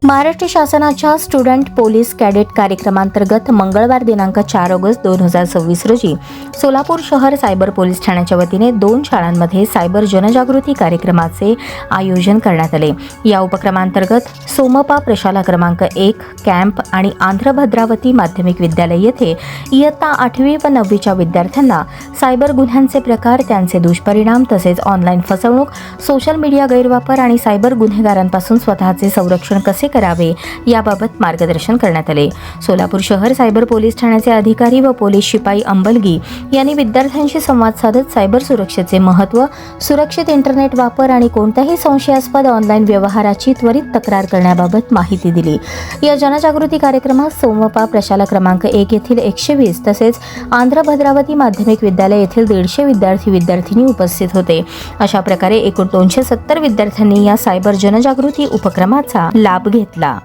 महाराष्ट्र शासनाच्या student police cadet कार्यक्रमांतर्गत मंगळवार दिनांक 4 ऑगस्ट 2026 रोजी सोलापूर शहर सायबर पोलीस ठाण्याच्या वतीने 2 शाळांमध्ये सायबर जनजागृती कार्यक्रमाचे आयोजन करण्यात आले। या उपक्रमांतर्गत सोमपा प्रशाला क्रमांक 1 कॅम्प आणि आंध्र भद्रावती माध्यमिक विद्यालय येथे इयत्ता 8वी व 9वीच्या विद्यार्थ्यांना सायबर गुन्ह्यांचे प्रकार, त्यांचे दुष्परिणाम तसेच ऑनलाईन फसवणूक, सोशल मीडिया गैरवापर आणि सायबर गुन्हेगारांपासून स्वतःचे संरक्षण कसे करावे याबाबत मार्गदर्शन करण्यात आले। सोलापूर शहर सायबर पोलीस ठाण्याचे अधिकारी व पोलीस शिपाई अंबलगी यांनी विद्यार्थ्यांशी संवाद साधत सायबर सुरक्षेचे महत्त्व, सुरक्षित इंटरनेट वापर आणि कोणत्याही संशयास्पद ऑनलाईन व्यवहाराची त्वरित तक्रार करण्याबाबत माहिती दिली। या जनजागृती कार्यक्रमात सोमपा प्रशाला क्रमांक 1 येथील 120 तसेच आंध्र भद्रावती माध्यमिक विद्यालय येथील 150 विद्यार्थी उपस्थित होते। अशा प्रकारे एकूण 270 विद्यार्थ्यांनी या सायबर जनजागृती उपक्रमाचा लाभ घेतला।